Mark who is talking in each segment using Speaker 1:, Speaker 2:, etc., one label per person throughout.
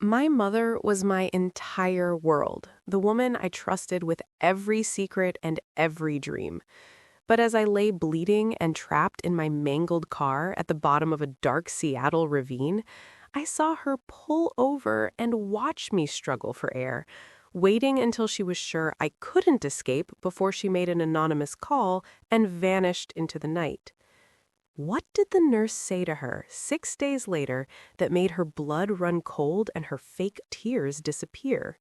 Speaker 1: My mother was my entire world, the woman I trusted with every secret and every dream. But as I lay bleeding and trapped in my mangled car at the bottom of a dark Seattle ravine, I saw her pull over and watch me struggle for air, waiting until she was sure I couldn't escape before she made an anonymous call and vanished into the night. What did the nurse say to her 6 days later that made her blood run cold and her fake tears disappear?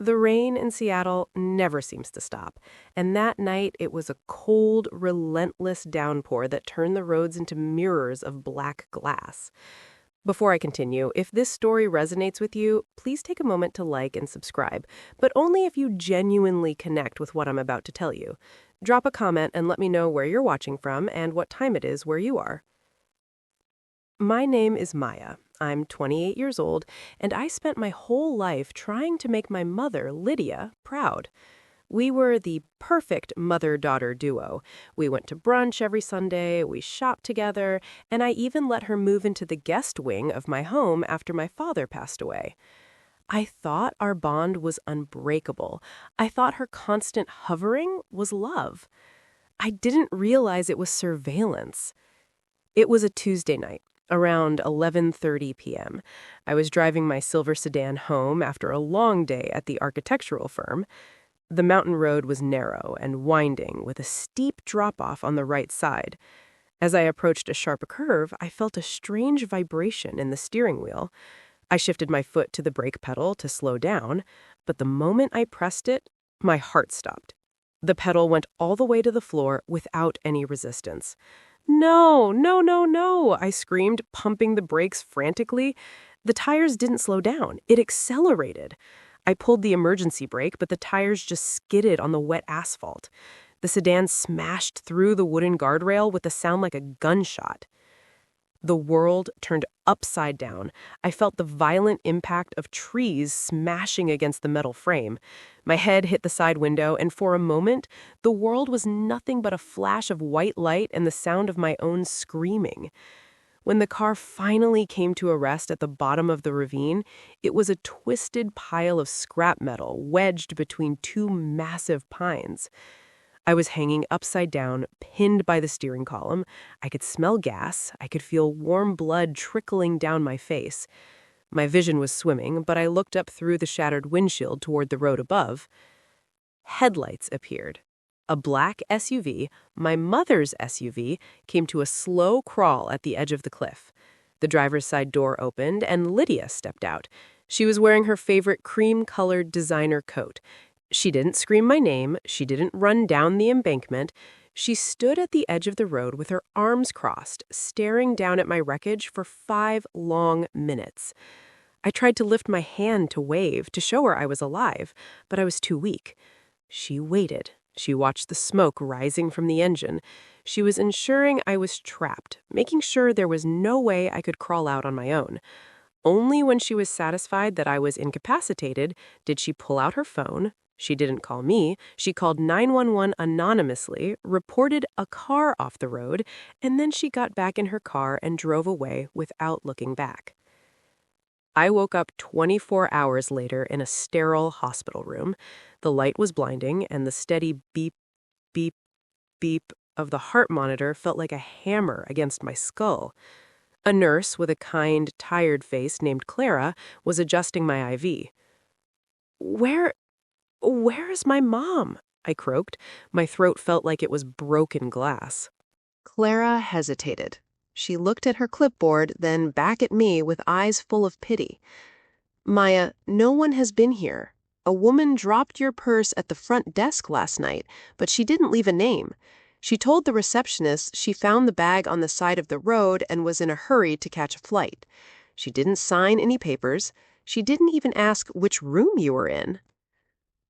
Speaker 1: The rain in Seattle never seems to stop, and that night it was a cold, relentless downpour that turned the roads into mirrors of black glass. Before I continue, if this story resonates with you, please take a moment to like and subscribe, but only if you genuinely connect with what I'm about to tell you. Drop a comment and let me know where you're watching from and what time it is where you are. My name is Maya. I'm 28 years old, and I spent my whole life trying to make my mother, Lydia, proud. We were the perfect mother-daughter duo. We went to brunch every Sunday, we shopped together, and I even let her move into the guest wing of my home after my father passed away. I thought our bond was unbreakable. I thought her constant hovering was love. I didn't realize it was surveillance. It was a Tuesday night, around 11:30 p.m. I was driving my silver sedan home after a long day at the architectural firm. The mountain road was narrow and winding, with a steep drop-off on the right side. As I approached a sharp curve, I felt a strange vibration in the steering wheel. I shifted my foot to the brake pedal to slow down, but the moment I pressed it, my heart stopped. The pedal went all the way to the floor without any resistance. No, no, no, no, I screamed, pumping the brakes frantically. The tires didn't slow down. It accelerated. I pulled the emergency brake, but the tires just skidded on the wet asphalt. The sedan smashed through the wooden guardrail with a sound like a gunshot. The world turned upside down. I felt the violent impact of trees smashing against the metal frame. My head hit the side window, and for a moment, the world was nothing but a flash of white light and the sound of my own screaming. When the car finally came to a rest at the bottom of the ravine, it was a twisted pile of scrap metal wedged between two massive pines. I was hanging upside down, pinned by the steering column. I could smell gas. I could feel warm blood trickling down my face. My vision was swimming, but I looked up through the shattered windshield toward the road above. Headlights appeared. A black SUV, my mother's SUV, came to a slow crawl at the edge of the cliff. The driver's side door opened, and Lydia stepped out. She was wearing her favorite cream-colored designer coat. She didn't scream my name. She didn't run down the embankment. She stood at the edge of the road with her arms crossed, staring down at my wreckage for 5 long minutes. I tried to lift my hand to wave, to show her I was alive, but I was too weak. She waited. She watched the smoke rising from the engine. She was ensuring I was trapped, making sure there was no way I could crawl out on my own. Only when she was satisfied that I was incapacitated did she pull out her phone. She didn't call me. She called 911 anonymously, reported a car off the road, and then she got back in her car and drove away without looking back. I woke up 24 hours later in a sterile hospital room. The light was blinding, and the steady beep, beep, beep of the heart monitor felt like a hammer against my skull. A nurse with a kind, tired face named Clara was adjusting my IV. Where is my mom? I croaked. My throat felt like it was broken glass.
Speaker 2: Clara hesitated. She looked at her clipboard, then back at me with eyes full of pity. Maya, no one has been here. A woman dropped your purse at the front desk last night, but she didn't leave a name. She told the receptionist she found the bag on the side of the road and was in a hurry to catch a flight. She didn't sign any papers. She didn't even ask which room you were in.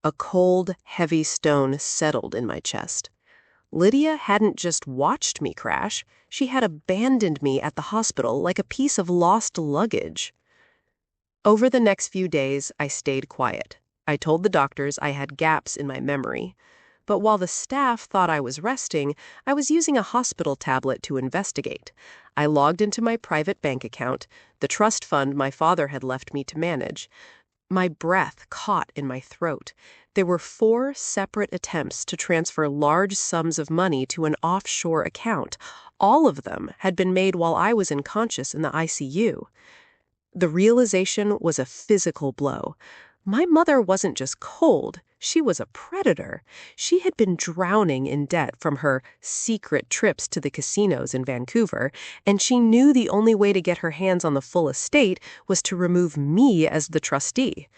Speaker 2: A cold, heavy stone settled in my chest. Lydia hadn't just watched me crash. She had abandoned me at the hospital like a piece of lost luggage. Over the next few days, I stayed quiet. I told the doctors I had gaps in my memory. but while the staff thought I was resting, I was using a hospital tablet to investigate. I logged into my private bank account, the trust fund my father had left me to manage. My breath caught in my throat. There were 4 separate attempts to transfer large sums of money to an offshore account. All of them had been made while I was unconscious in the ICU. The realization was a physical blow. My mother wasn't just cold, she was a predator. She had been drowning in debt from her secret trips to the casinos in Vancouver, and she knew the only way to get her hands on the full estate was to remove me as the trustee.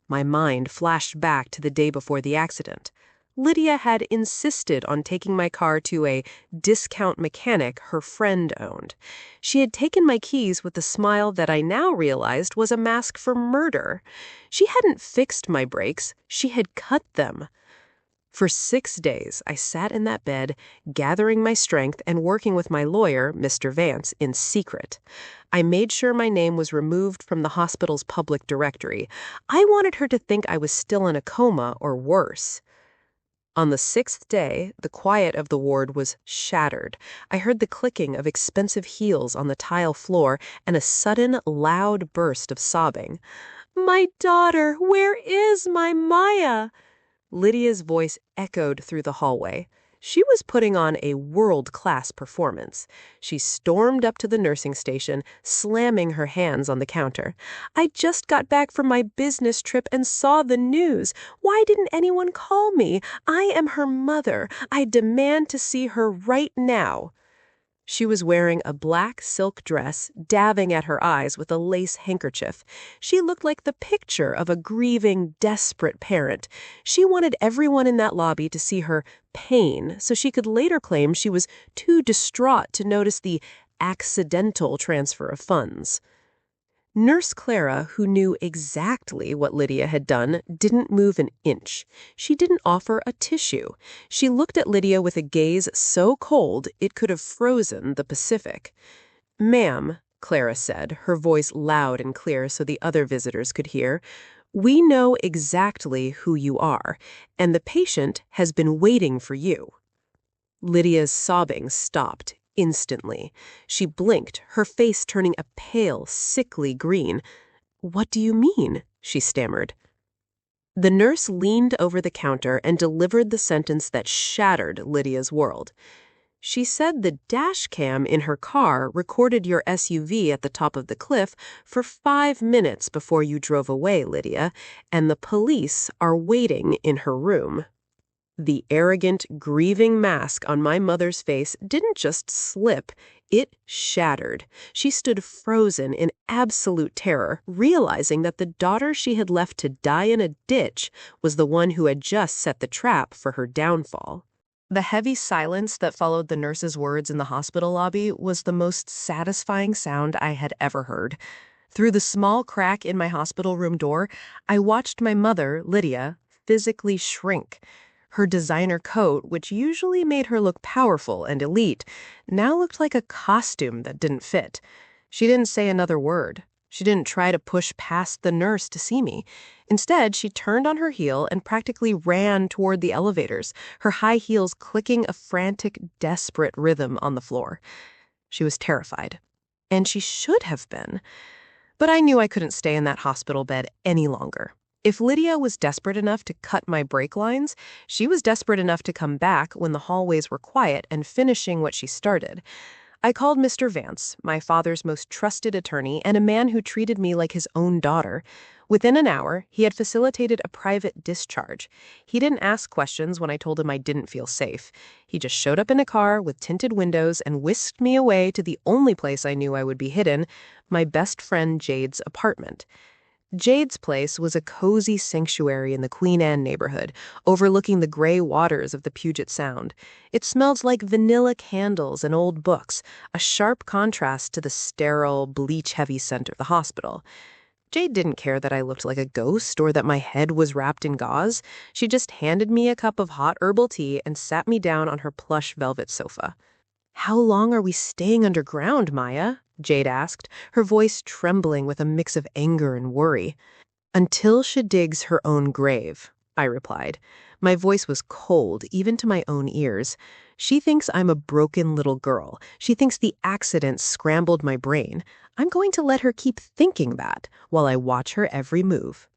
Speaker 2: My mind flashed back to the day before the accident. Lydia had insisted on taking my car to a discount mechanic her friend owned. She had taken my keys with a smile that I now realized was a mask for murder. She hadn't fixed my brakes, she had cut them. For 6 days, I sat in that bed, gathering my strength and working with my lawyer, Mr. Vance, in secret. I made sure my name was removed from the hospital's public directory. I wanted her to think I was still in a coma or worse. On the 6th day, the quiet of the ward was shattered. I heard the clicking of expensive heels on the tile floor and a sudden, loud burst of sobbing. "My daughter! Where is my Maya?" Lydia's voice echoed through the hallway. She was putting on a world-class performance. She stormed up to the nursing station, slamming her hands on the counter. "I just got back from my business trip and saw the news. Why didn't anyone call me? I am her mother. I demand to see her right now." She was wearing a black silk dress, dabbing at her eyes with a lace handkerchief. She looked like the picture of a grieving, desperate parent. She wanted everyone in that lobby to see her pain, so she could later claim she was too distraught to notice the accidental transfer of funds. Nurse Clara, who knew exactly what Lydia had done, didn't move an inch. She didn't offer a tissue. She looked at Lydia with a gaze so cold it could have frozen the Pacific. "Ma'am," Clara said, her voice loud and clear so the other visitors could hear, "we know exactly who you are, and the patient has been waiting for you." Lydia's sobbing stopped instantly. She blinked, her face turning a pale, sickly green. "What do you mean?" she stammered. The nurse leaned over the counter and delivered the sentence that shattered Lydia's world. She said the dash cam in her car recorded your SUV at the top of the cliff for 5 minutes before you drove away, Lydia, and the police are waiting in her room. The arrogant, grieving mask on my mother's face didn't just slip, it shattered. She stood frozen in absolute terror, realizing that the daughter she had left to die in a ditch was the one who had just set the trap for her downfall. The heavy silence that followed the nurse's words in the hospital lobby was the most satisfying sound I had ever heard. Through the small crack in my hospital room door, I watched my mother, Lydia, physically shrink. Her designer coat, which usually made her look powerful and elite, now looked like a costume that didn't fit. She didn't say another word. She didn't try to push past the nurse to see me. Instead, she turned on her heel and practically ran toward the elevators, her high heels clicking a frantic, desperate rhythm on the floor. She was terrified. And she should have been. But I knew I couldn't stay in that hospital bed any longer. If Lydia was desperate enough to cut my brake lines, she was desperate enough to come back when the hallways were quiet and finishing what she started. I called Mr. Vance, my father's most trusted attorney and a man who treated me like his own daughter. Within an hour, he had facilitated a private discharge. He didn't ask questions when I told him I didn't feel safe. He just showed up in a car with tinted windows and whisked me away to the only place I knew I would be hidden, my best friend Jade's apartment. Jade's place was a cozy sanctuary in the Queen Anne neighborhood, overlooking the gray waters of the Puget Sound. It smelled like vanilla candles and old books, a sharp contrast to the sterile, bleach-heavy scent of the hospital. Jade didn't care that I looked like a ghost or that my head was wrapped in gauze. She just handed me a cup of hot herbal tea and sat me down on her plush velvet sofa. "How long are we staying underground, Maya?" Jade asked, her voice trembling with a mix of anger and worry. "Until she digs her own grave," I replied. My voice was cold, even to my own ears. She thinks I'm a broken little girl. She thinks the accident scrambled my brain. I'm going to let her keep thinking that while I watch her every move.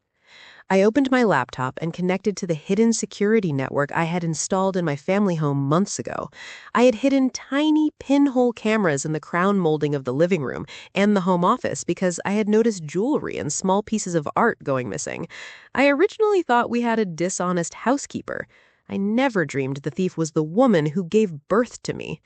Speaker 2: I opened my laptop and connected to the hidden security network I had installed in my family home months ago. I had hidden tiny pinhole cameras in the crown molding of the living room and the home office because I had noticed jewelry and small pieces of art going missing. I originally thought we had a dishonest housekeeper. I never dreamed the thief was the woman who gave birth to me.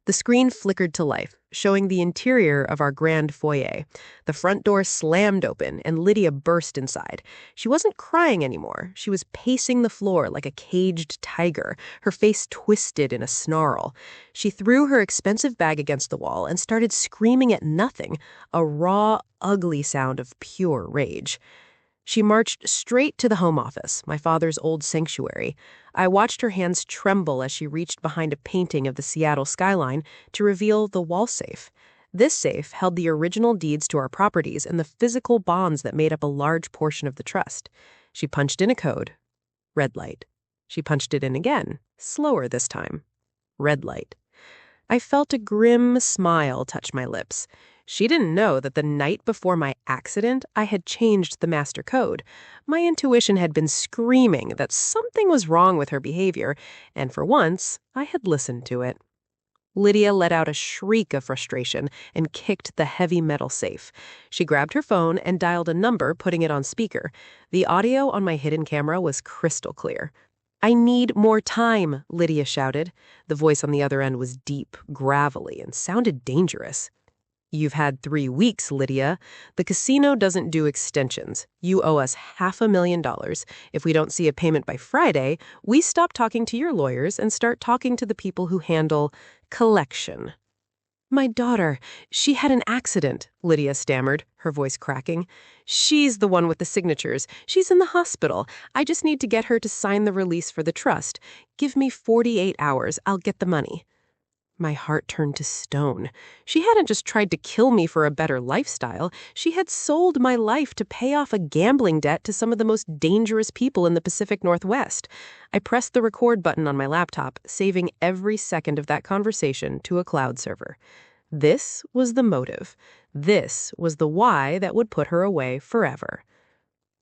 Speaker 2: The screen flickered to life, showing the interior of our grand foyer. The front door slammed open, and Lydia burst inside. She wasn't crying anymore. She was pacing the floor like a caged tiger, her face twisted in a snarl. She threw her expensive bag against the wall and started screaming at nothing, a raw, ugly sound of pure rage. She marched straight to the home office, my father's old sanctuary. I watched her hands tremble as she reached behind a painting of the Seattle skyline to reveal the wall safe. This safe held the original deeds to our properties and the physical bonds that made up a large portion of the trust. She punched in a code. Red light. She punched it in again, slower this time. Red light. I felt a grim smile touch my lips. She didn't know that the night before my accident, I had changed the master code. My intuition had been screaming that something was wrong with her behavior, and for once, I had listened to it. Lydia let out a shriek of frustration and kicked the heavy metal safe. She grabbed her phone and dialed a number, putting it on speaker. The audio on my hidden camera was crystal clear. "I need more time," Lydia shouted. The voice on the other end was deep, gravelly, and sounded dangerous. "You've had 3 weeks, Lydia. The casino doesn't do extensions. You owe us $500,000. If we don't see a payment by Friday, we stop talking to your lawyers and start talking to the people who handle collection." "My daughter, she had an accident," Lydia stammered, her voice cracking. "She's the one with the signatures. She's in the hospital. I just need to get her to sign the release for the trust. Give me 48 hours. I'll get the money." My heart turned to stone. She hadn't just tried to kill me for a better lifestyle. She had sold my life to pay off a gambling debt to some of the most dangerous people in the Pacific Northwest. I pressed the record button on my laptop, saving every second of that conversation to a cloud server. This was the motive. This was the why that would put her away forever.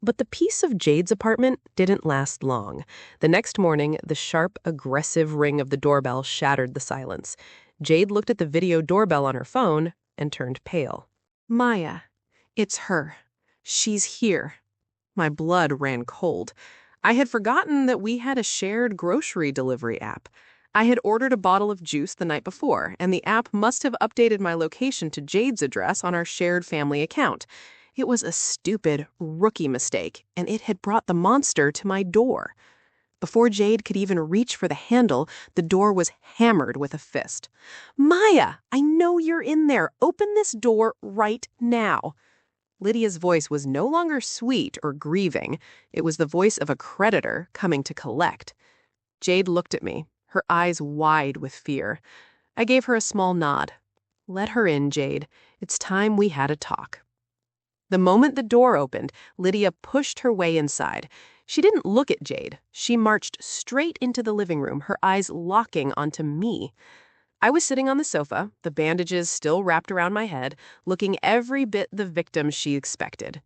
Speaker 2: But the peace of Jade's apartment didn't last long. The next morning, the sharp, aggressive ring of the doorbell shattered the silence. Jade looked at the video doorbell on her phone and turned pale. "Maya, it's her. She's here." My blood ran cold. I had forgotten that we had a shared grocery delivery app. I had ordered a bottle of juice the night before, and the app must have updated my location to Jade's address on our shared family account. It was a stupid, rookie mistake, and it had brought the monster to my door. Before Jade could even reach for the handle, the door was hammered with a fist. "Maya, I know you're in there. Open this door right now." Lydia's voice was no longer sweet or grieving. It was the voice of a creditor coming to collect. Jade looked at me, her eyes wide with fear. I gave her a small nod. "Let her in, Jade. It's time we had a talk." The moment the door opened, Lydia pushed her way inside. She didn't look at Jade. She marched straight into the living room, her eyes locking onto me. I was sitting on the sofa, the bandages still wrapped around my head, looking every bit the victim she expected.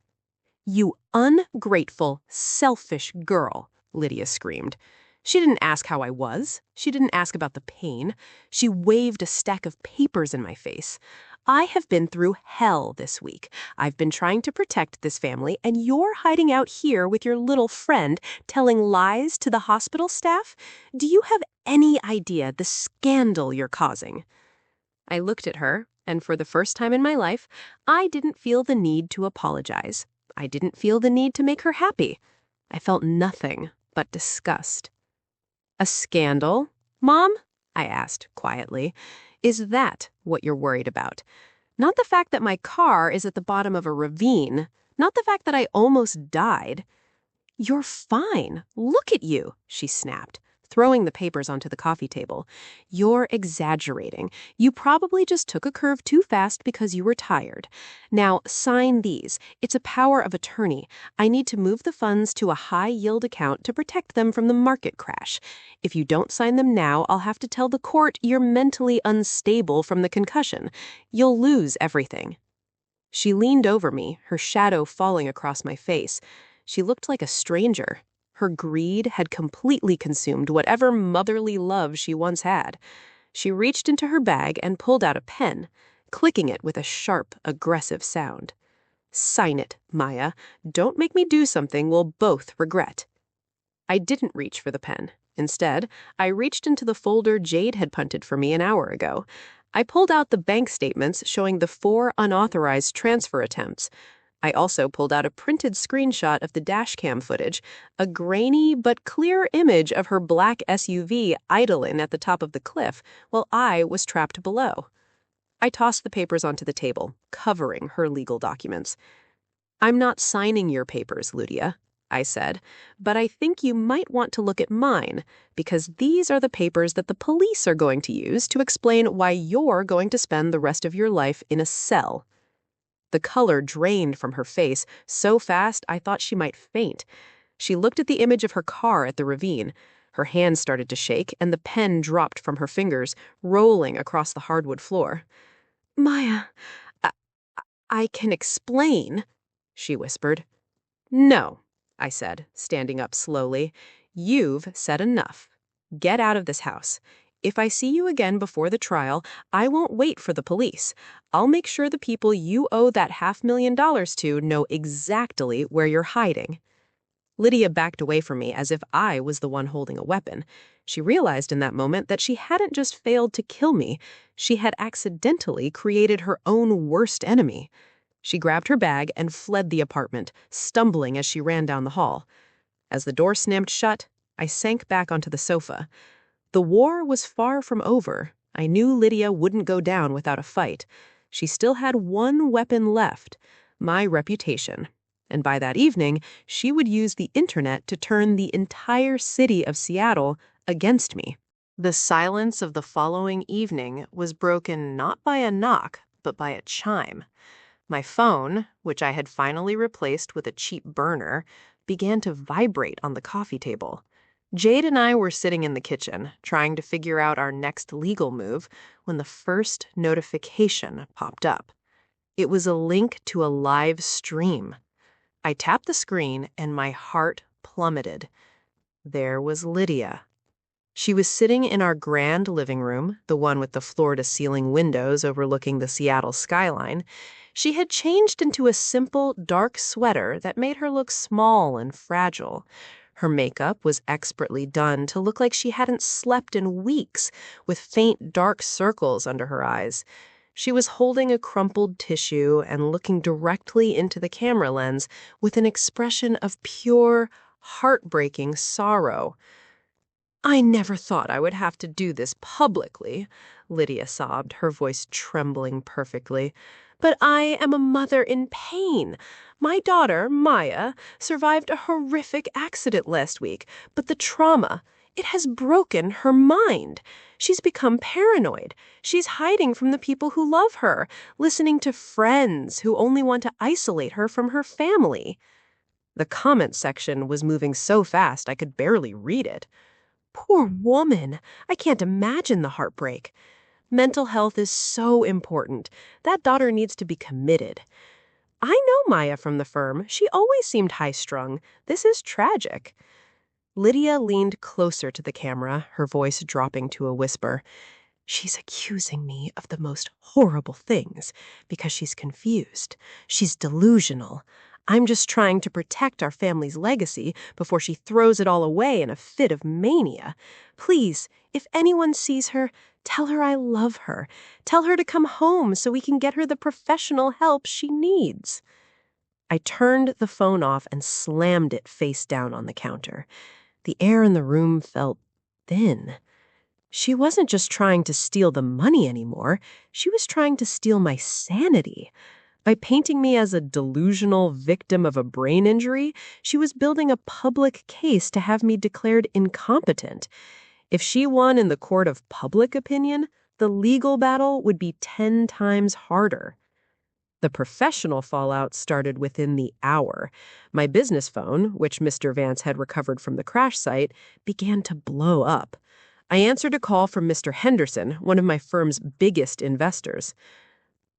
Speaker 2: "You ungrateful, selfish girl," Lydia screamed. She didn't ask how I was. She didn't ask about the pain. She waved a stack of papers in my face. "I have been through hell this week. I've been trying to protect this family, and you're hiding out here with your little friend, telling lies to the hospital staff? Do you have any idea the scandal you're causing?" I looked at her, and for the first time in my life, I didn't feel the need to apologize. I didn't feel the need to make her happy. I felt nothing but disgust. "A scandal, Mom?" I asked quietly. "Is that what you're worried about? Not the fact that my car is at the bottom of a ravine, not the fact that I almost died." "You're fine. Look at you," she snapped. throwing the papers onto the coffee table. "You're exaggerating. You probably just took a curve too fast because you were tired. Now, sign these. It's a power of attorney. I need to move the funds to a high-yield account to protect them from the market crash. If you don't sign them now, I'll have to tell the court you're mentally unstable from the concussion. You'll lose everything." She leaned over me, her shadow falling across my face. She looked like a stranger. Her greed had completely consumed whatever motherly love she once had. She reached into her bag and pulled out a pen, clicking it with a sharp, aggressive sound. "Sign it, Maya. Don't make me do something we'll both regret." I didn't reach for the pen. Instead, I reached into the folder Jade had punted for me an hour ago. I pulled out the bank statements showing the 4 unauthorized transfer attempts. I also pulled out a printed screenshot of the dashcam footage, a grainy but clear image of her black SUV idling at the top of the cliff while I was trapped below. I tossed the papers onto the table, covering her legal documents. "I'm not signing your papers, Lydia," I said, "but I think you might want to look at mine, because these are the papers that the police are going to use to explain why you're going to spend the rest of your life in a cell." The color drained from her face so fast I thought she might faint. She looked at the image of her car at the ravine. Her hand started to shake, and the pen dropped from her fingers, rolling across the hardwood floor. "Maya, I, I can explain," she whispered. "No," I said, standing up slowly. "You've said enough. Get out of this house. If I see you again before the trial, I won't wait for the police. I'll make sure the people you owe that $500,000 to know exactly where you're hiding." Lydia backed away from me as if I was the one holding a weapon. She realized in that moment that she hadn't just failed to kill me, she had accidentally created her own worst enemy. She grabbed her bag and fled the apartment, stumbling as she ran down the hall. As the door slammed shut, I sank back onto the sofa. The war was far from over. I knew Lydia wouldn't go down without a fight. She still had one weapon left, my reputation. And by that evening, she would use the internet to turn the entire city of Seattle against me. The silence of the following evening was broken not by a knock, but by a chime. My phone, which I had finally replaced with a cheap burner, began to vibrate on the coffee table. Jade and I were sitting in the kitchen, trying to figure out our next legal move, when the first notification popped up. It was a link to a live stream. I tapped the screen and my heart plummeted. There was Lydia. She was sitting in our grand living room, the one with the floor-to-ceiling windows overlooking the Seattle skyline. She had changed into a simple, dark sweater that made her look small and fragile. Her makeup was expertly done to look like she hadn't slept in weeks, with faint dark circles under her eyes. She was holding a crumpled tissue and looking directly into the camera lens with an expression of pure, heartbreaking sorrow. "I never thought I would have to do this publicly," Lydia sobbed, her voice trembling perfectly. "But I am a mother in pain. My daughter, Maya, survived a horrific accident last week, but the trauma, it has broken her mind. She's become paranoid. She's hiding from the people who love her, listening to friends who only want to isolate her from her family." The comment section was moving so fast I could barely read it. Poor woman. I can't imagine the heartbreak. Mental health is so important. That daughter needs to be committed. I know Maya from the firm. She always seemed high-strung. This is tragic. Lydia leaned closer to the camera, her voice dropping to a whisper. "She's accusing me of the most horrible things because she's confused. She's delusional. I'm just trying to protect our family's legacy before she throws it all away in a fit of mania. Please, if anyone sees her, tell her I love her. Tell her to come home so we can get her the professional help she needs." I turned the phone off and slammed it face down on the counter. The air in the room felt thin. She wasn't just trying to steal the money anymore. She was trying to steal my sanity. By painting me as a delusional victim of a brain injury, she was building a public case to have me declared incompetent. If she won in the court of public opinion, the legal battle would be 10 times harder. The professional fallout started within the hour. My business phone, which Mr. Vance had recovered from the crash site, began to blow up. I answered a call from Mr. Henderson, one of my firm's biggest investors.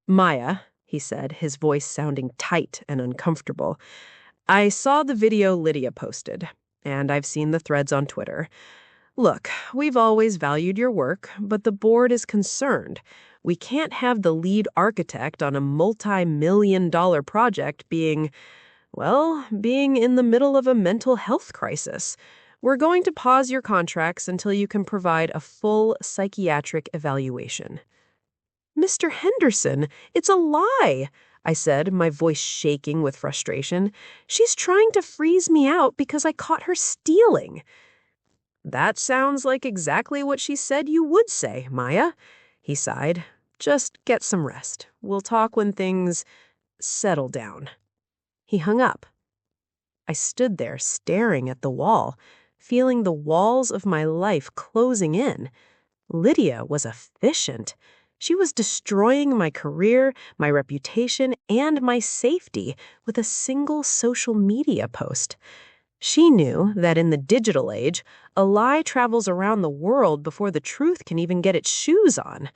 Speaker 2: "Maya," he said, his voice sounding tight and uncomfortable, "I saw the video Lydia posted, and I've seen the threads on Twitter. Look, we've always valued your work, but the board is concerned. We can't have the lead architect on a multi-million-dollar project being in the middle of a mental health crisis. We're going to pause your contracts until you can provide a full psychiatric evaluation." "Mr. Henderson, it's a lie," I said, my voice shaking with frustration. "She's trying to freeze me out because I caught her stealing." "That sounds like exactly what she said you would say, Maya," he sighed. "Just get some rest. We'll talk when things settle down." He hung up. I stood there staring at the wall, feeling the walls of my life closing in. Lydia was efficient. She was destroying my career, my reputation, and my safety with a single social media post. She knew that in the digital age, a lie travels around the world before the truth can even get its shoes on.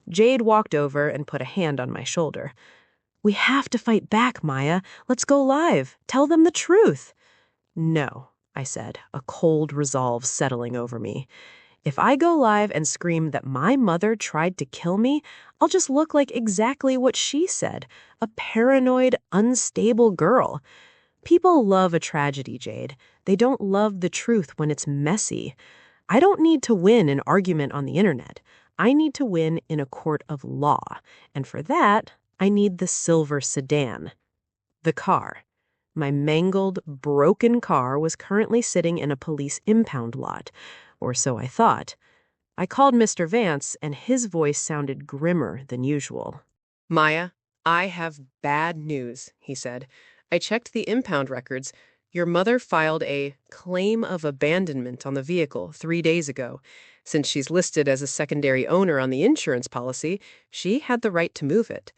Speaker 2: Jade walked over and put a hand on my shoulder. "We have to fight back, Maya. Let's go live. Tell them the truth." "No," I said, a cold resolve settling over me. "If I go live and scream that my mother tried to kill me, I'll just look like exactly what she said, a paranoid, unstable girl. People love a tragedy, Jade. They don't love the truth when it's messy. I don't need to win an argument on the internet. I need to win in a court of law. And for that, I need the silver sedan." The car. My mangled, broken car was currently sitting in a police impound lot, or so I thought. I called Mr. Vance, and his voice sounded grimmer than usual. "Maya, I have bad news," he said. "I checked the impound records. Your mother filed a claim of abandonment on the vehicle 3 days ago. Since she's listed as a secondary owner on the insurance policy, she had the right to move it.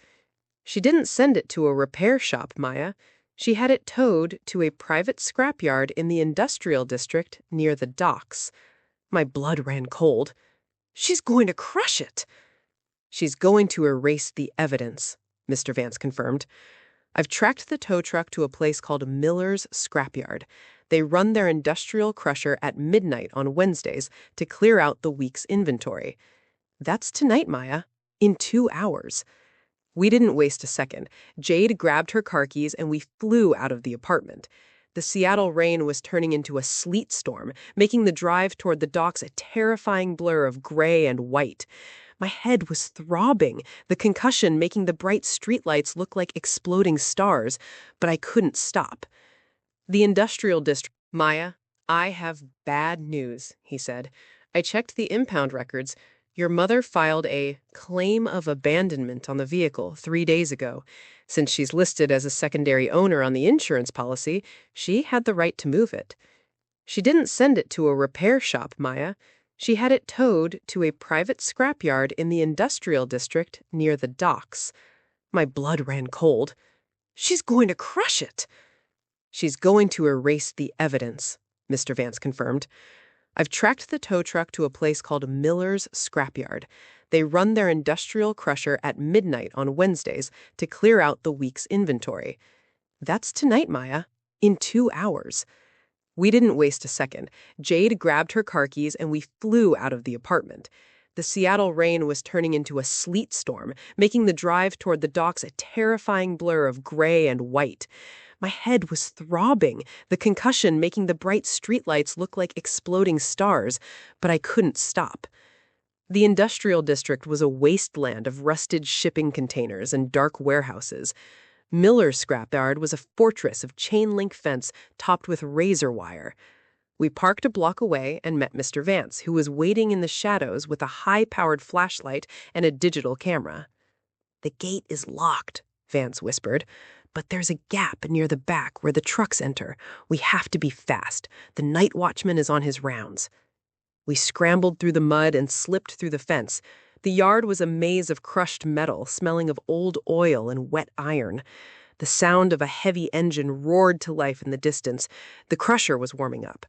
Speaker 2: She didn't send it to a repair shop, Maya. She had it towed to a private scrapyard in the industrial district near the docks." My blood ran cold. "She's going to crush it." "She's going to erase the evidence," Mr. Vance confirmed. "I've tracked the tow truck to a place called Miller's Scrapyard. They run their industrial crusher at midnight on Wednesdays to clear out the week's inventory. That's tonight, Maya. In 2 hours." We didn't waste a second. Jade grabbed her car keys and we flew out of the apartment. The Seattle rain was turning into a sleet storm, making the drive toward the docks a terrifying blur of gray and white. My head was throbbing, the concussion making the bright streetlights look like exploding stars, but I couldn't stop. The industrial district. "Maya, I have bad news," he said. "I checked the impound records. Your mother filed a claim of abandonment on the vehicle 3 days ago. Since she's listed as a secondary owner on the insurance policy, she had the right to move it. She didn't send it to a repair shop, Maya. She had it towed to a private scrapyard in the industrial district near the docks." My blood ran cold. "She's going to crush it." "She's going to erase the evidence," Mr. Vance confirmed. "I've tracked the tow truck to a place called Miller's Scrapyard. They run their industrial crusher at midnight on Wednesdays to clear out the week's inventory. That's tonight, Maya. In 2 hours." We didn't waste a second. Jade grabbed her car keys and we flew out of the apartment. The Seattle rain was turning into a sleet storm, making the drive toward the docks a terrifying blur of gray and white. My head was throbbing, the concussion making the bright streetlights look like exploding stars, but I couldn't stop. The industrial district was a wasteland of rusted shipping containers and dark warehouses. Miller's scrapyard was a fortress of chain-link fence topped with razor wire. We parked a block away and met Mr. Vance, who was waiting in the shadows with a high-powered flashlight and a digital camera. "The gate is locked," Vance whispered. "But there's a gap near the back where the trucks enter. We have to be fast. The night watchman is on his rounds." We scrambled through the mud and slipped through the fence. The yard was a maze of crushed metal, smelling of old oil and wet iron. The sound of a heavy engine roared to life in the distance. The crusher was warming up.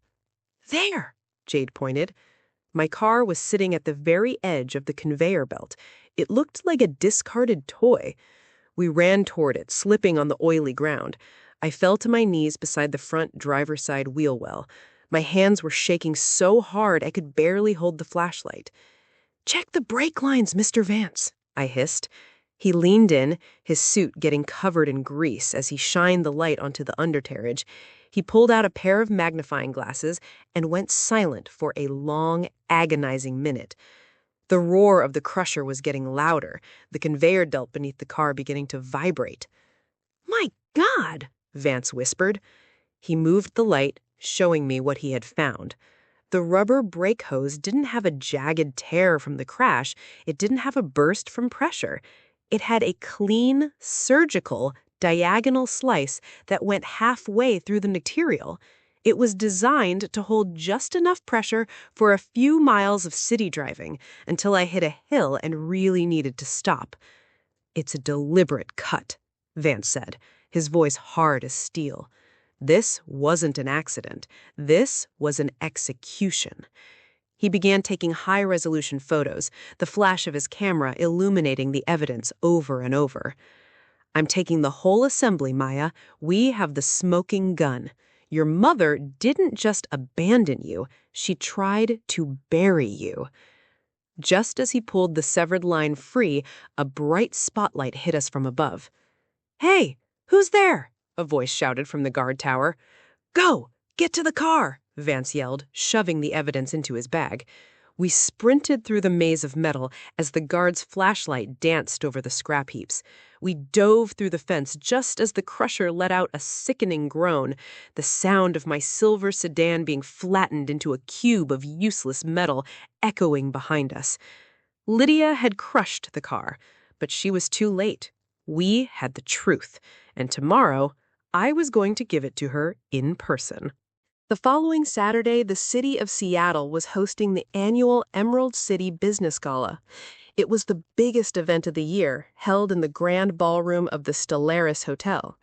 Speaker 2: "There!" Jade pointed. My car was sitting at the very edge of the conveyor belt. It looked like a discarded toy. We ran toward it, slipping on the oily ground. I fell to my knees beside the front driver's side wheel well. My hands were shaking so hard I could barely hold the flashlight. "Check the brake lines, Mr. Vance," I hissed. He leaned in, his suit getting covered in grease as he shined the light onto the undercarriage. He pulled out a pair of magnifying glasses and went silent for a long, agonizing minute. The roar of the crusher was getting louder, the conveyor belt beneath the car beginning to vibrate. "My God!" Vance whispered. He moved the light, showing me what he had found. The rubber brake hose didn't have a jagged tear from the crash. It didn't have a burst from pressure. It had a clean, surgical, diagonal slice that went halfway through the material. It was designed to hold just enough pressure for a few miles of city driving until I hit a hill and really needed to stop. "It's a deliberate cut," Vance said, his voice hard as steel. This wasn't an accident. This was an execution. He began taking high-resolution photos, the flash of his camera illuminating the evidence over and over. "I'm taking the whole assembly, Maya. We have the smoking gun. Your mother didn't just abandon you. She tried to bury you." Just as he pulled the severed line free, a bright spotlight hit us from above. "Hey, who's there?" a voice shouted from the guard tower. "Go! Get to the car!" Vance yelled, shoving the evidence into his bag. We sprinted through the maze of metal as the guard's flashlight danced over the scrap heaps. We dove through the fence just as the crusher let out a sickening groan, the sound of my silver sedan being flattened into a cube of useless metal echoing behind us. Lydia had crushed the car, but she was too late. We had the truth, and tomorrow I was going to give it to her in person. The following Saturday, the city of Seattle was hosting the annual Emerald City Business Gala. It was the biggest event of the year, held in the grand ballroom of the Sterile Hotel.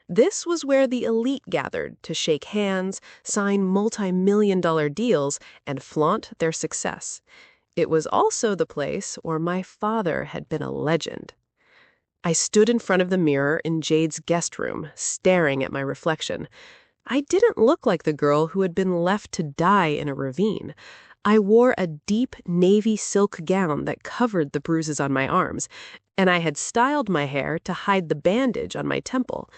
Speaker 2: This was where the elite gathered to shake hands, sign multi-million-dollar deals, and flaunt their success. It was also the place where my father had been a legend. I stood in front of the mirror in Jade's guest room, staring at my reflection. I didn't look like the girl who had been left to die in a ravine. I wore a deep navy silk gown that covered the bruises on my arms, and I had styled my hair to hide the bandage on my temple.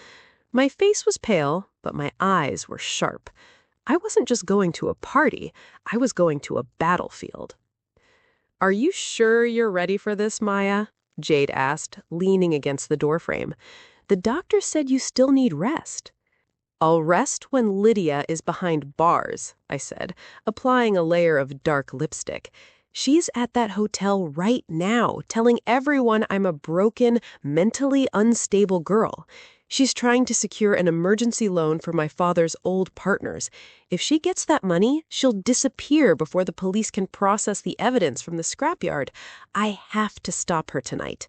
Speaker 2: My face was pale, but my eyes were sharp. I wasn't just going to a party, I was going to a battlefield. "Are you sure you're ready for this, Maya?" Jade asked, leaning against the doorframe. "The doctor said you still need rest." "I'll rest when Lydia is behind bars," I said, applying a layer of dark lipstick. "She's at that hotel right now, telling everyone I'm a broken, mentally unstable girl. She's trying to secure an emergency loan for my father's old partners. If she gets that money, she'll disappear before the police can process the evidence from the scrapyard. I have to stop her tonight."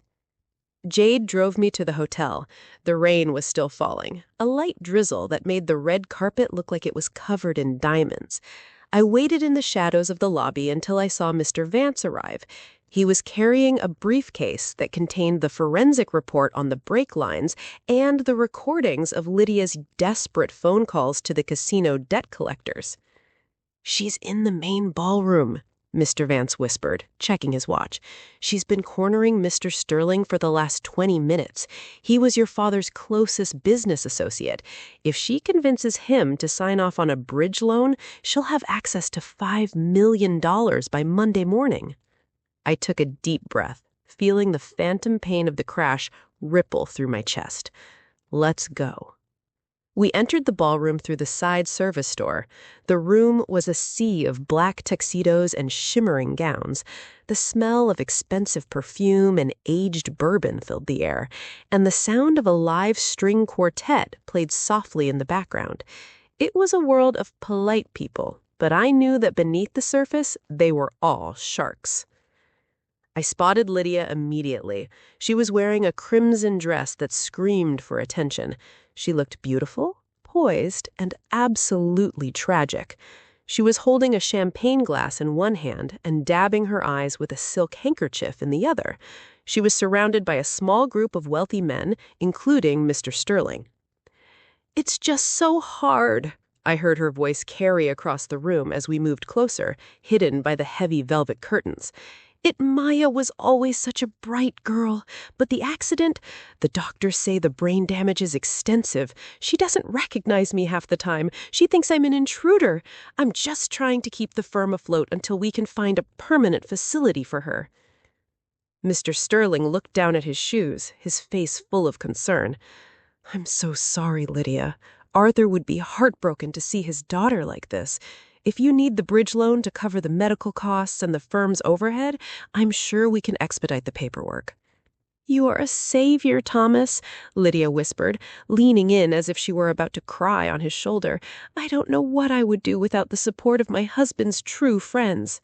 Speaker 2: Jade drove me to the hotel. The rain was still falling, a light drizzle that made the red carpet look like it was covered in diamonds. I waited in the shadows of the lobby until I saw Mr. Vance arrive. He was carrying a briefcase that contained the forensic report on the brake lines and the recordings of Lydia's desperate phone calls to the casino debt collectors. "She's in the main ballroom," Mr. Vance whispered, checking his watch. "She's been cornering Mr. Sterling for the last 20 minutes. He was your father's closest business associate. If she convinces him to sign off on a bridge loan, she'll have access to $5 million by Monday morning." I took a deep breath, feeling the phantom pain of the crash ripple through my chest. Let's go. We entered the ballroom through the side service door. The room was a sea of black tuxedos and shimmering gowns. The smell of expensive perfume and aged bourbon filled the air, and the sound of a live string quartet played softly in the background. It was a world of polite people, but I knew that beneath the surface, they were all sharks. I spotted Lydia immediately. She was wearing a crimson dress that screamed for attention. She looked beautiful, poised, and absolutely tragic. She was holding a champagne glass in one hand and dabbing her eyes with a silk handkerchief in the other. She was surrounded by a small group of wealthy men, including Mr. Sterling. "It's just so hard," I heard her voice carry across the room as we moved closer, hidden by the heavy velvet curtains. Maya was always such a bright girl, but the accident, the doctors say the brain damage is extensive. She doesn't recognize me half the time. She thinks I'm an intruder. I'm just trying to keep the firm afloat until we can find a permanent facility for her." Mr. Sterling looked down at his shoes, his face full of concern. "I'm so sorry, Lydia. Arthur would be heartbroken to see his daughter like this. If you need the bridge loan to cover the medical costs and the firm's overhead, I'm sure we can expedite the paperwork." "You are a savior, Thomas," Lydia whispered, leaning in as if she were about to cry on his shoulder. "I don't know what I would do without the support of my husband's true friends."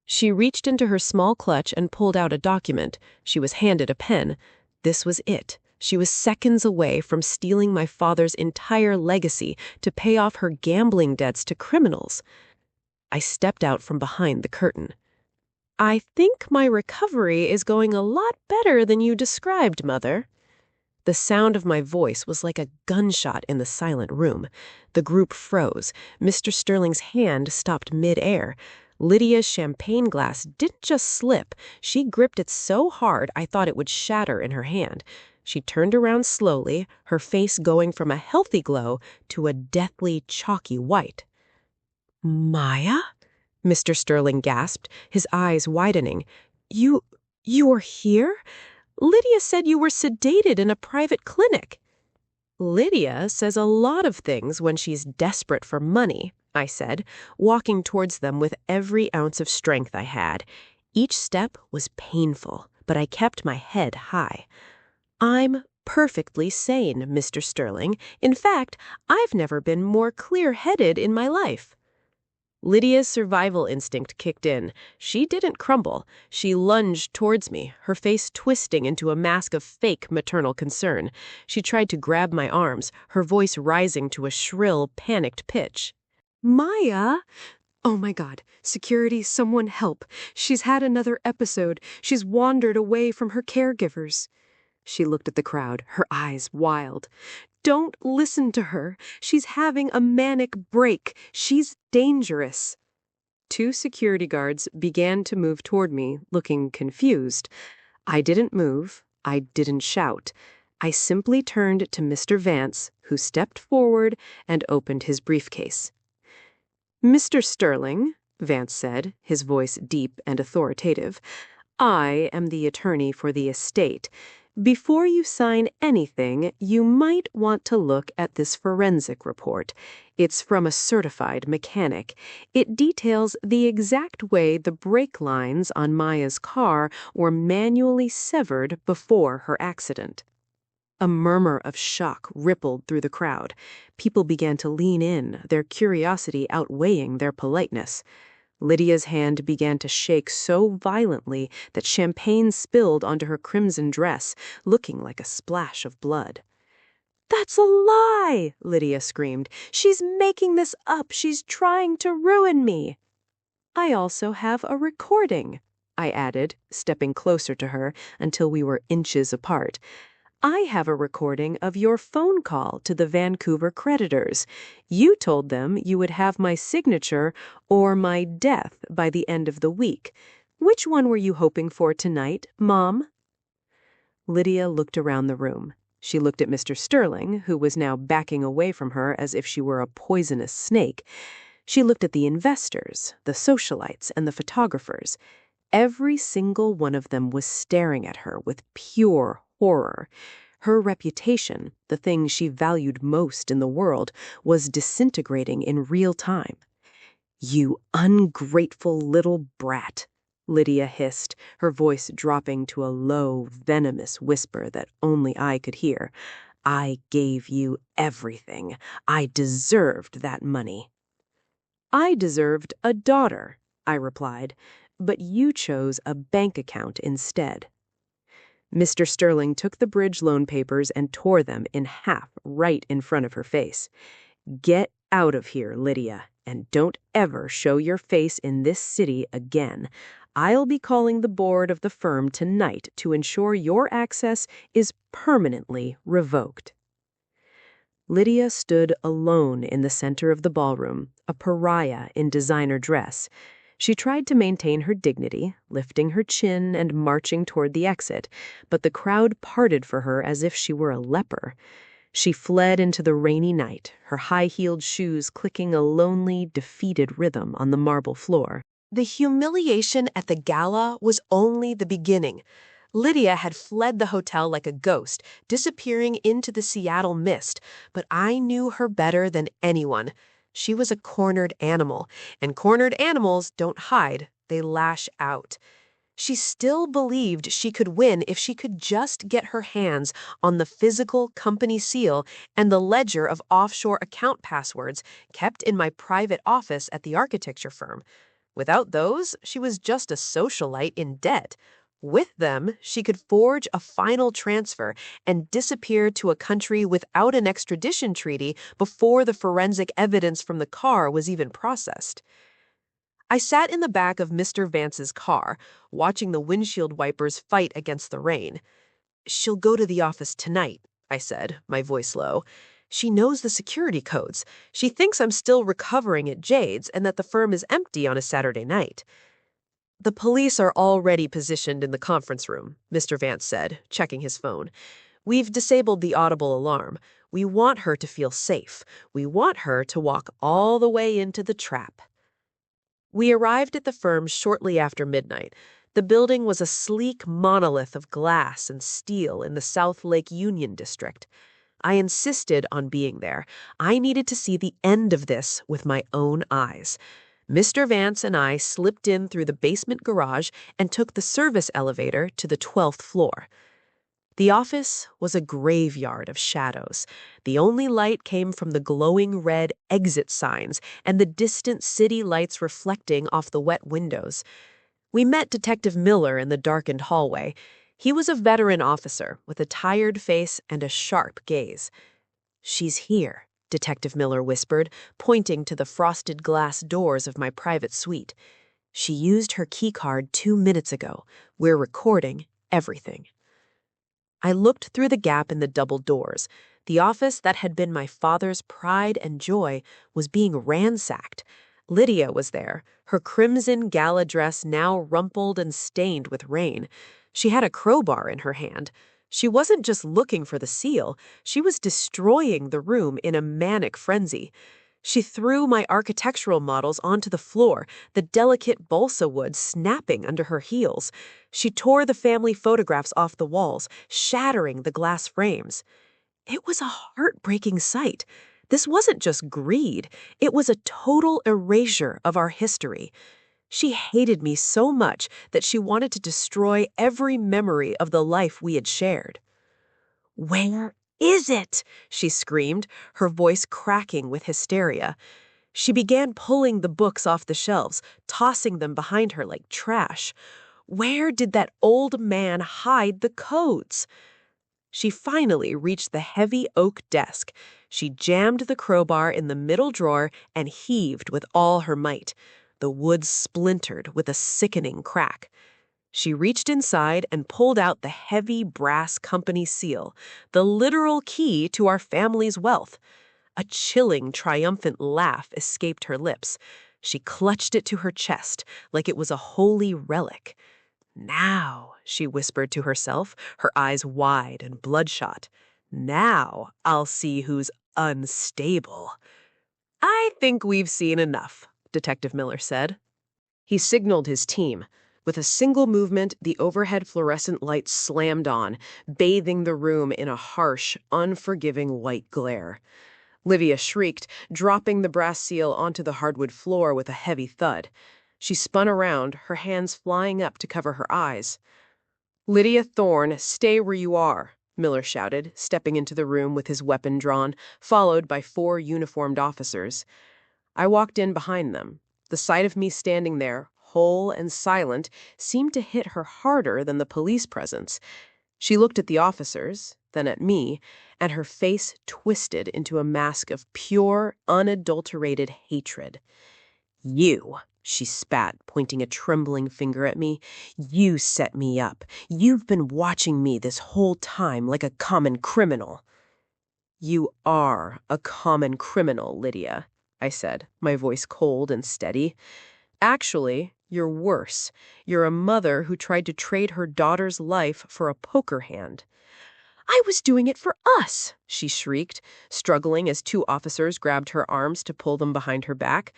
Speaker 2: She reached into her small clutch and pulled out a document. She was handed a pen. This was it. She was seconds away from stealing my father's entire legacy to pay off her gambling debts to criminals. I stepped out from behind the curtain. "I think my recovery is going a lot better than you described, Mother." The sound of my voice was like a gunshot in the silent room. The group froze. Mr. Sterling's hand stopped mid-air. Lydia's champagne glass didn't just slip. She gripped it so hard I thought it would shatter in her hand. She turned around slowly, her face going from a healthy glow to a deathly, chalky white. "Maya?" Mr. Sterling gasped, his eyes widening. You are here? Lydia said you were sedated in a private clinic." "Lydia says a lot of things when she's desperate for money," I said, walking towards them with every ounce of strength I had. Each step was painful, but I kept my head high. "I'm perfectly sane, Mr. Sterling. In fact, I've never been more clear-headed in my life." Lydia's survival instinct kicked in. She didn't crumble. She lunged towards me, her face twisting into a mask of fake maternal concern. She tried to grab my arms, her voice rising to a shrill, panicked pitch. "Maya! Oh my God, security, someone help. She's had another episode. She's wandered away from her caregivers." She looked at the crowd, her eyes wild. "Don't listen to her. She's having a manic break. She's dangerous." Two security guards began to move toward me, looking confused. I didn't move. I didn't shout. I simply turned to Mr. Vance, who stepped forward and opened his briefcase. "Mr. Sterling," Vance said, his voice deep and authoritative, "I am the attorney for the estate. Before you sign anything, you might want to look at this forensic report. It's from a certified mechanic. It details the exact way the brake lines on Maya's car were manually severed before her accident." A murmur of shock rippled through the crowd. People began to lean in, their curiosity outweighing their politeness. Lydia's hand began to shake so violently that champagne spilled onto her crimson dress, looking like a splash of blood. "That's a lie!" Lydia screamed. "She's making this up. She's trying to ruin me." "I also have a recording," I added, stepping closer to her until we were inches apart. "I have a recording of your phone call to the Vancouver creditors. You told them you would have my signature or my death by the end of the week. Which one were you hoping for tonight, Mom?" Lydia looked around the room. She looked at Mr. Sterling, who was now backing away from her as if she were a poisonous snake. She looked at the investors, the socialites, and the photographers. Every single one of them was staring at her with pure horror. Her reputation, the thing she valued most in the world, was disintegrating in real time. "You ungrateful little brat," Lydia hissed, her voice dropping to a low, venomous whisper that only I could hear. "I gave you everything. I deserved that money." "I deserved a daughter," I replied, "but you chose a bank account instead." Mr. Sterling took the bridge loan papers and tore them in half right in front of her face. "Get out of here, Lydia, and don't ever show your face in this city again. I'll be calling the board of the firm tonight to ensure your access is permanently revoked." Lydia stood alone in the center of the ballroom, a pariah in designer dress. She tried to maintain her dignity, lifting her chin and marching toward the exit, but the crowd parted for her as if she were a leper. She fled into the rainy night, her high-heeled shoes clicking a lonely, defeated rhythm on the marble floor. The humiliation at the gala was only the beginning. Lydia had fled the hotel like a ghost, disappearing into the Seattle mist, but I knew her better than anyone. She was a cornered animal, and cornered animals don't hide, they lash out. She still believed she could win if she could just get her hands on the physical company seal and the ledger of offshore account passwords kept in my private office at the architecture firm. Without those, she was just a socialite in debt. With them, she could forge a final transfer and disappear to a country without an extradition treaty before the forensic evidence from the car was even processed. I sat in the back of Mr. Vance's car, watching the windshield wipers fight against the rain. "She'll go to the office tonight," I said, my voice low. "She knows the security codes. She thinks I'm still recovering at Jade's and that the firm is empty on a Saturday night." "The police are already positioned in the conference room," Mr. Vance said, checking his phone. "We've disabled the audible alarm. We want her to feel safe. We want her to walk all the way into the trap." We arrived at the firm shortly after midnight. The building was a sleek monolith of glass and steel in the South Lake Union district. I insisted on being there. I needed to see the end of this with my own eyes. Mr. Vance and I slipped in through the basement garage and took the service elevator to the 12th floor. The office was a graveyard of shadows. The only light came from the glowing red exit signs and the distant city lights reflecting off the wet windows. We met Detective Miller in the darkened hallway. He was a veteran officer with a tired face and a sharp gaze. "She's here," Detective Miller whispered, pointing to the frosted glass doors of my private suite. "She used her keycard 2 minutes ago. We're recording everything." I looked through the gap in the double doors. The office that had been my father's pride and joy was being ransacked. Lydia was there, her crimson gala dress now rumpled and stained with rain. She had a crowbar in her hand. She wasn't just looking for the seal, she was destroying the room in a manic frenzy. She threw my architectural models onto the floor, the delicate balsa wood snapping under her heels. She tore the family photographs off the walls, shattering the glass frames. It was a heartbreaking sight. This wasn't just greed, it was a total erasure of our history. She hated me so much that she wanted to destroy every memory of the life we had shared. "Where is it?" she screamed, her voice cracking with hysteria. She began pulling the books off the shelves, tossing them behind her like trash. Where did that old man hide the codes? She finally reached the heavy oak desk. She jammed the crowbar in the middle drawer and heaved with all her might. The wood splintered with a sickening crack. She reached inside and pulled out the heavy brass company seal, the literal key to our family's wealth. A chilling, triumphant laugh escaped her lips. She clutched it to her chest like it was a holy relic. "Now," she whispered to herself, her eyes wide and bloodshot. "Now I'll see who's unstable." "I think we've seen enough," Detective Miller said. He signaled his team. With a single movement, the overhead fluorescent light slammed on, bathing the room in a harsh, unforgiving white glare. Lydia shrieked, dropping the brass seal onto the hardwood floor with a heavy thud. She spun around, her hands flying up to cover her eyes. "Lydia Thorne, stay where you are," Miller shouted, stepping into the room with his weapon drawn, followed by 4 uniformed officers. I walked in behind them. The sight of me standing there, whole and silent, seemed to hit her harder than the police presence. She looked at the officers, then at me, and her face twisted into a mask of pure, unadulterated hatred. "You," she spat, pointing a trembling finger at me, "you set me up. You've been watching me this whole time like a common criminal." "You are a common criminal, Lydia," I said, my voice cold and steady. "Actually, you're worse. You're a mother who tried to trade her daughter's life for a poker hand." "I was doing it for us," she shrieked, struggling as 2 officers grabbed her arms to pull them behind her back.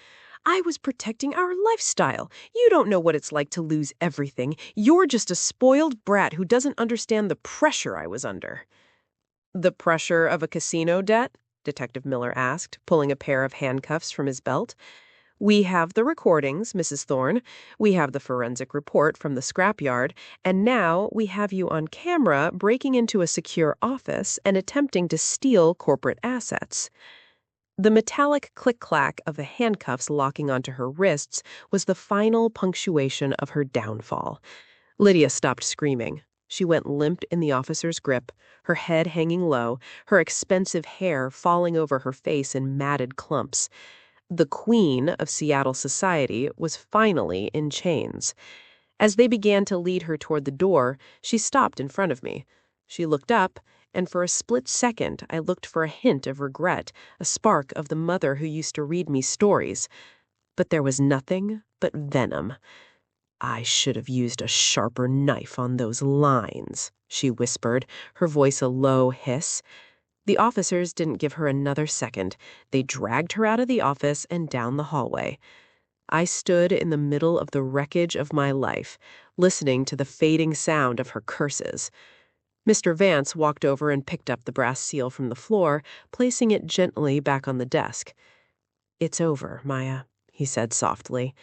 Speaker 2: "I was protecting our lifestyle. You don't know what it's like to lose everything. You're just a spoiled brat who doesn't understand the pressure I was under." "The pressure of a casino debt?" Detective Miller asked, pulling a pair of handcuffs from his belt. "We have the recordings, Mrs. Thorne. We have the forensic report from the scrapyard, and now we have you on camera breaking into a secure office and attempting to steal corporate assets." The metallic click-clack of the handcuffs locking onto her wrists was the final punctuation of her downfall. Lydia stopped screaming. She went limp in the officer's grip, her head hanging low, her expensive hair falling over her face in matted clumps. The queen of Seattle society was finally in chains. As they began to lead her toward the door, she stopped in front of me. She looked up, and for a split second I looked for a hint of regret, a spark of the mother who used to read me stories. But there was nothing but venom. "I should have used a sharper knife on those lines," she whispered, her voice a low hiss. The officers didn't give her another second. They dragged her out of the office and down the hallway. I stood in the middle of the wreckage of my life, listening to the fading sound of her curses. Mr. Vance walked over and picked up the brass seal from the floor, placing it gently back on the desk. "It's over, Maya," he said softly.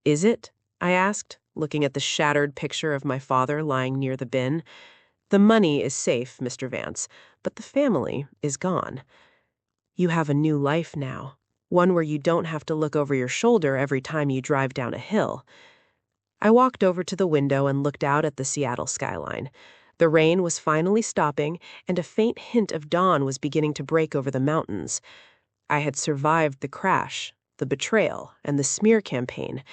Speaker 2: "Is it?" I asked, looking at the shattered picture of my father lying near the bin. "The money is safe, Mr. Vance, but the family is gone. You have a new life now, one where you don't have to look over your shoulder every time you drive down a hill." I walked over to the window and looked out at the Seattle skyline. The rain was finally stopping, and a faint hint of dawn was beginning to break over the mountains. I had survived the crash, the betrayal, and the smear campaign.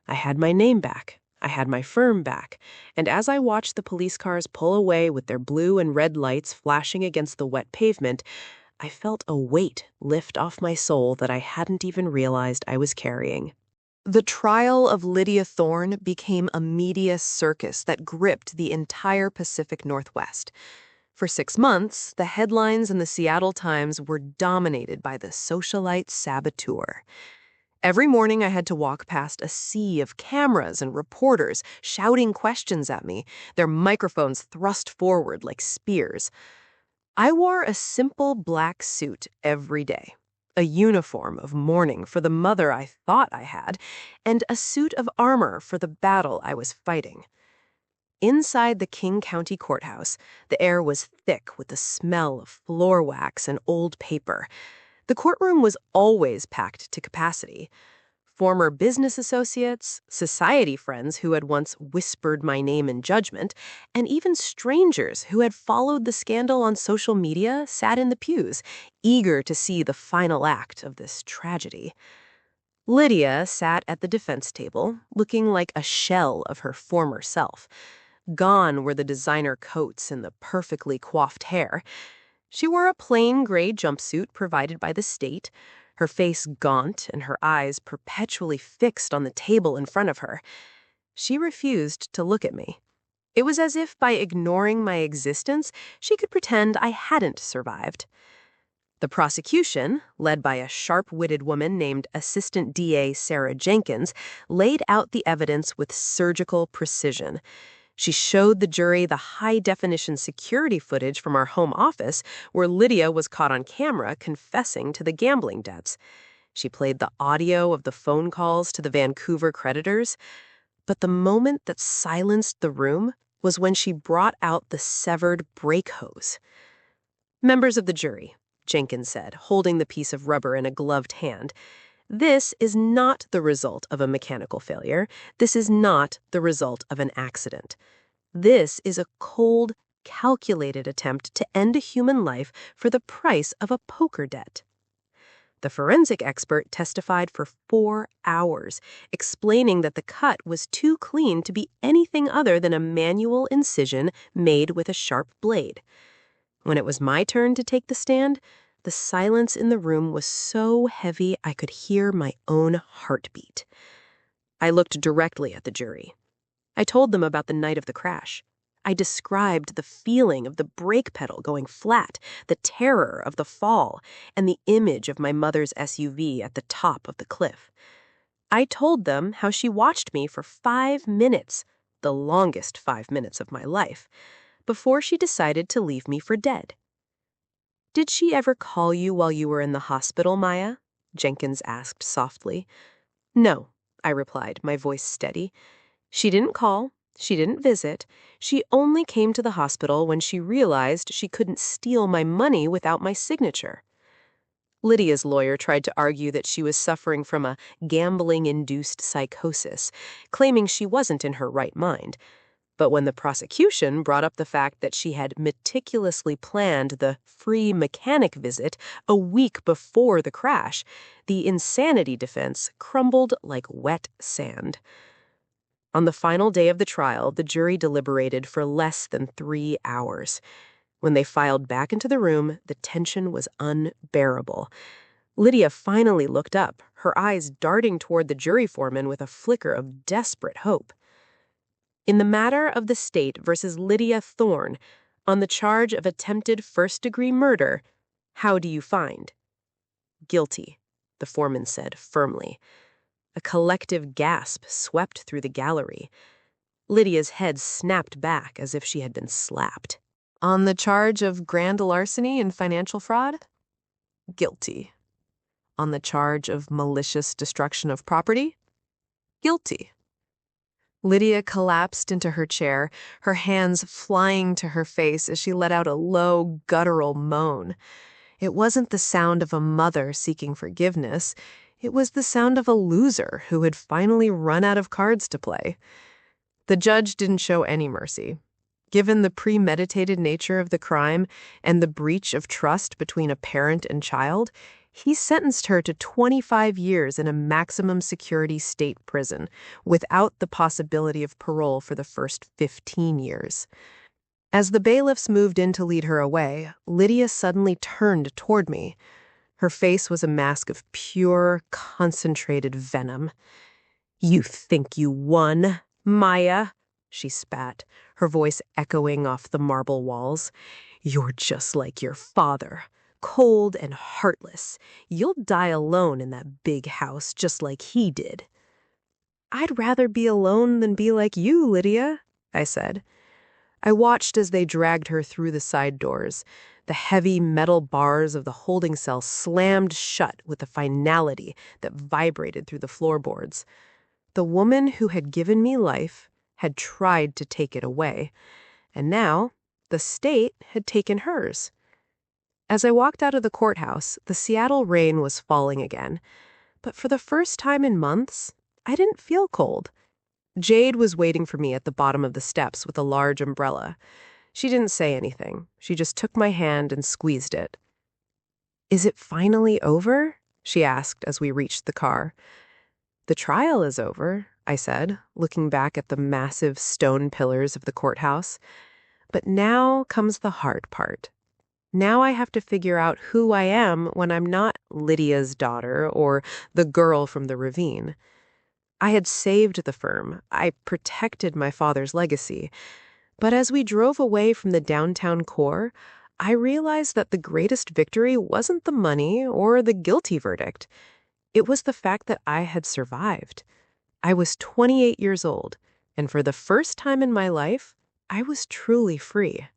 Speaker 2: I had my name back. I had my firm back, and as I watched the police cars pull away with their blue and red lights flashing against the wet pavement, I felt a weight lift off my soul that I hadn't even realized I was carrying. The trial of Lydia Thorne became a media circus that gripped the entire Pacific Northwest. For 6 months, the headlines in the Seattle Times were dominated by the socialite saboteur. Every morning I had to walk past a sea of cameras and reporters shouting questions at me, their microphones thrust forward like spears. I wore a simple black suit every day, a uniform of mourning for the mother I thought I had, and a suit of armor for the battle I was fighting. Inside the King County Courthouse, the air was thick with the smell of floor wax and old paper. The courtroom was always packed to capacity. Former business associates, society friends who had once whispered my name in judgment, and even strangers who had followed the scandal on social media sat in the pews, eager to see the final act of this tragedy. Lydia sat at the defense table, looking like a shell of her former self. Gone were the designer coats and the perfectly coiffed hair. She wore a plain gray jumpsuit provided by the state, her face gaunt and her eyes perpetually fixed on the table in front of her. She refused to look at me. It was as if by ignoring my existence, she could pretend I hadn't survived. The prosecution, led by a sharp-witted woman named Assistant DA Sarah Jenkins, laid out the evidence with surgical precision. She showed the jury the high-definition security footage from our home office where Lydia was caught on camera confessing to the gambling debts. She played the audio of the phone calls to the Vancouver creditors. But the moment that silenced the room was when she brought out the severed brake hose. "Members of the jury," Jenkins said, holding the piece of rubber in a gloved hand, "this is not the result of a mechanical failure. This is not the result of an accident. This is a cold, calculated attempt to end a human life for the price of a poker debt." The forensic expert testified for 4 hours, explaining that the cut was too clean to be anything other than a manual incision made with a sharp blade. When it was my turn to take the stand, the silence in the room was so heavy I could hear my own heartbeat. I looked directly at the jury. I told them about the night of the crash. I described the feeling of the brake pedal going flat, the terror of the fall, and the image of my mother's SUV at the top of the cliff. I told them how she watched me for 5 minutes, the longest 5 minutes of my life, before she decided to leave me for dead. "Did she ever call you while you were in the hospital, Maya?" Jenkins asked softly. "No," I replied, my voice steady. "She didn't call. She didn't visit. She only came to the hospital when she realized she couldn't steal my money without my signature." Lydia's lawyer tried to argue that she was suffering from a gambling-induced psychosis, claiming she wasn't in her right mind. But when the prosecution brought up the fact that she had meticulously planned the free mechanic visit a week before the crash, the insanity defense crumbled like wet sand. On the final day of the trial, the jury deliberated for less than 3 hours. When they filed back into the room, the tension was unbearable. Lydia finally looked up, her eyes darting toward the jury foreman with a flicker of desperate hope. "In the matter of the state versus Lydia Thorne, on the charge of attempted first-degree murder, how do you find?" "Guilty," the foreman said firmly. A collective gasp swept through the gallery. Lydia's head snapped back as if she had been slapped. "On the charge of grand larceny and financial fraud?" "Guilty." "On the charge of malicious destruction of property?" "Guilty." Lydia collapsed into her chair, her hands flying to her face as she let out a low, guttural moan. It wasn't the sound of a mother seeking forgiveness. It was the sound of a loser who had finally run out of cards to play. The judge didn't show any mercy. Given the premeditated nature of the crime and the breach of trust between a parent and child, he sentenced her to 25 years in a maximum security state prison, without the possibility of parole for the first 15 years. As the bailiffs moved in to lead her away, Lydia suddenly turned toward me. Her face was a mask of pure, concentrated venom. "You think you won, Maya?" she spat, her voice echoing off the marble walls. "You're just like your father, cold and heartless. You'll die alone in that big house just like he did." "I'd rather be alone than be like you, Lydia," I said. I watched as they dragged her through the side doors. The heavy metal bars of the holding cell slammed shut with a finality that vibrated through the floorboards. The woman who had given me life had tried to take it away, and now the state had taken hers. As I walked out of the courthouse, the Seattle rain was falling again, but for the first time in months, I didn't feel cold. Jade was waiting for me at the bottom of the steps with a large umbrella. She didn't say anything. She just took my hand and squeezed it. "Is it finally over?" she asked as we reached the car. "The trial is over," I said, looking back at the massive stone pillars of the courthouse. "But now comes the hard part. Now I have to figure out who I am when I'm not Lydia's daughter or the girl from the ravine." I had saved the firm. I protected my father's legacy. But as we drove away from the downtown core, I realized that the greatest victory wasn't the money or the guilty verdict. It was the fact that I had survived. I was 28 years old, and for the first time in my life, I was truly free.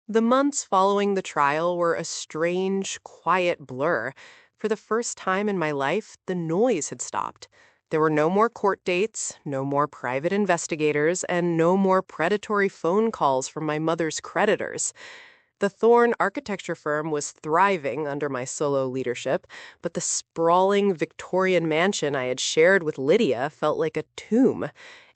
Speaker 2: The months following the trial were a strange, quiet blur. For the first time in my life, the noise had stopped. There were no more court dates, no more private investigators, and no more predatory phone calls from my mother's creditors. The Thorne architecture firm was thriving under my solo leadership, but the sprawling Victorian mansion I had shared with Lydia felt like a tomb.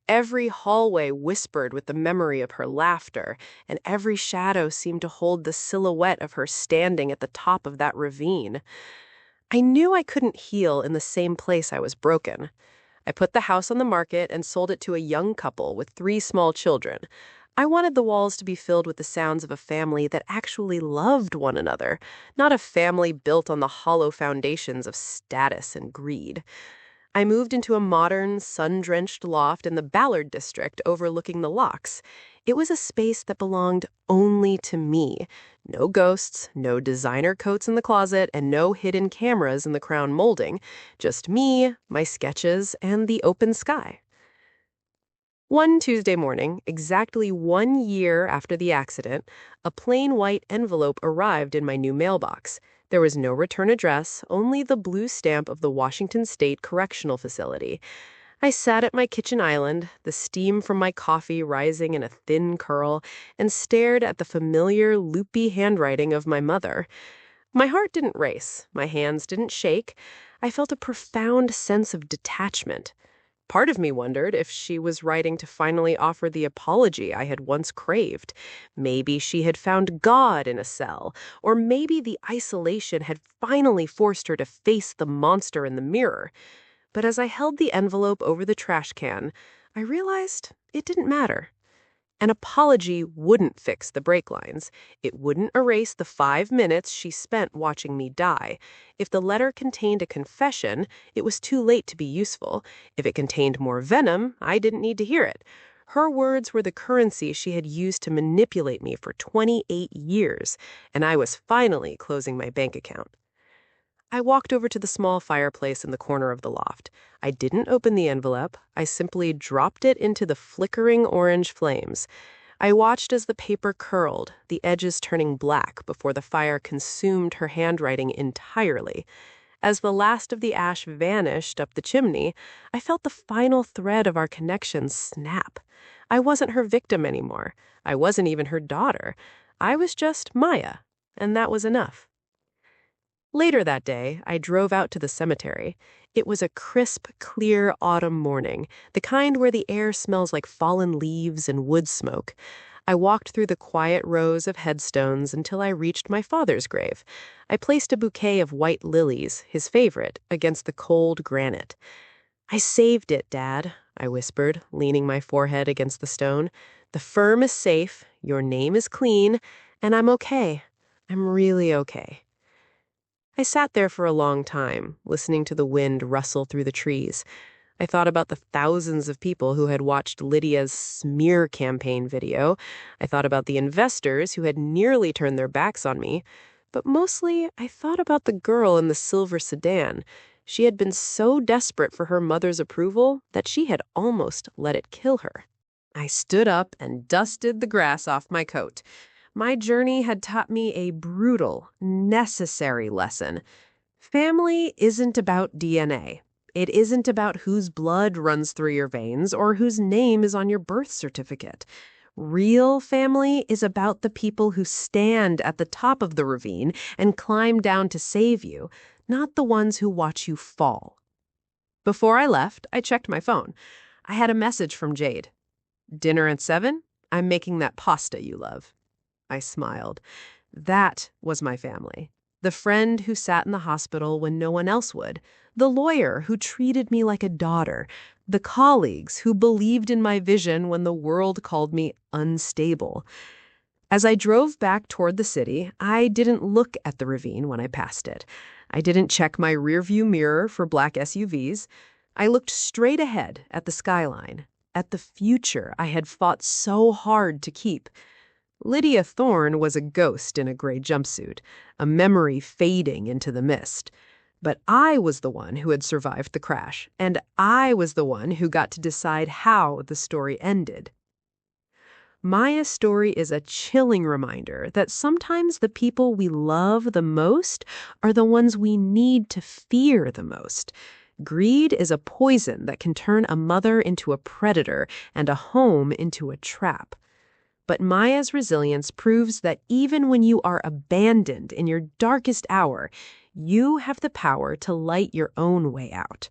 Speaker 2: Every hallway whispered with the memory of her laughter, and every shadow seemed to hold the silhouette of her standing at the top of that ravine. I knew I couldn't heal in the same place I was broken. I put the house on the market and sold it to a young couple with 3 small children. I wanted the walls to be filled with the sounds of a family that actually loved one another, not a family built on the hollow foundations of status and greed. I moved into a modern, sun-drenched loft in the Ballard district overlooking the locks. It was a space that belonged only to me. No ghosts, no designer coats in the closet, and no hidden cameras in the crown molding. Just me, my sketches, and the open sky. One Tuesday morning, exactly 1 year after the accident, a plain white envelope arrived in my new mailbox. There was no return address, only the blue stamp of the Washington State Correctional Facility. I sat at my kitchen island, the steam from my coffee rising in a thin curl, and stared at the familiar, loopy handwriting of my mother. My heart didn't race, my hands didn't shake. I felt a profound sense of detachment. Part of me wondered if she was writing to finally offer the apology I had once craved. Maybe she had found God in a cell, or maybe the isolation had finally forced her to face the monster in the mirror. But as I held the envelope over the trash can, I realized it didn't matter. An apology wouldn't fix the brake lines. It wouldn't erase the 5 minutes she spent watching me die. If the letter contained a confession, it was too late to be useful. If it contained more venom, I didn't need to hear it. Her words were the currency she had used to manipulate me for 28 years, and I was finally closing my bank account. I walked over to the small fireplace in the corner of the loft. I didn't open the envelope. I simply dropped it into the flickering orange flames. I watched as the paper curled, the edges turning black before the fire consumed her handwriting entirely. As the last of the ash vanished up the chimney, I felt the final thread of our connection snap. I wasn't her victim anymore. I wasn't even her daughter. I was just Maya, and that was enough. Later that day, I drove out to the cemetery. It was a crisp, clear autumn morning, the kind where the air smells like fallen leaves and wood smoke. I walked through the quiet rows of headstones until I reached my father's grave. I placed a bouquet of white lilies, his favorite, against the cold granite. "I saved it, Dad," I whispered, leaning my forehead against the stone. "The firm is safe, your name is clean, and I'm okay. I'm really okay." I sat there for a long time, listening to the wind rustle through the trees. I thought about the thousands of people who had watched Lydia's smear campaign video. I thought about the investors who had nearly turned their backs on me. But mostly, I thought about the girl in the silver sedan. She had been so desperate for her mother's approval that she had almost let it kill her. I stood up and dusted the grass off my coat. My journey had taught me a brutal, necessary lesson. Family isn't about DNA. It isn't about whose blood runs through your veins or whose name is on your birth certificate. Real family is about the people who stand at the top of the ravine and climb down to save you, not the ones who watch you fall. Before I left, I checked my phone. I had a message from Jade. "Dinner at 7? I'm making that pasta you love." I smiled. That was my family. The friend who sat in the hospital when no one else would. The lawyer who treated me like a daughter. The colleagues who believed in my vision when the world called me unstable. As I drove back toward the city, I didn't look at the ravine when I passed it. I didn't check my rearview mirror for black SUVs. I looked straight ahead at the skyline, at the future I had fought so hard to keep. Lydia Thorne was a ghost in a gray jumpsuit, a memory fading into the mist. But I was the one who had survived the crash, and I was the one who got to decide how the story ended. Maya's story is a chilling reminder that sometimes the people we love the most are the ones we need to fear the most. Greed is a poison that can turn a mother into a predator and a home into a trap. But Maya's resilience proves that even when you are abandoned in your darkest hour, you have the power to light your own way out.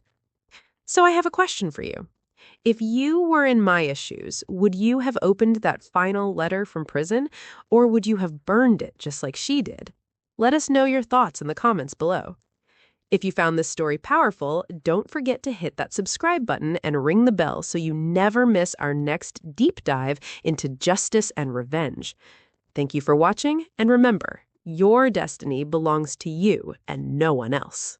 Speaker 2: So I have a question for you. If you were in Maya's shoes, would you have opened that final letter from prison, or would you have burned it just like she did? Let us know your thoughts in the comments below. If you found this story powerful, don't forget to hit that subscribe button and ring the bell so you never miss our next deep dive into justice and revenge. Thank you for watching, and remember, your destiny belongs to you and no one else.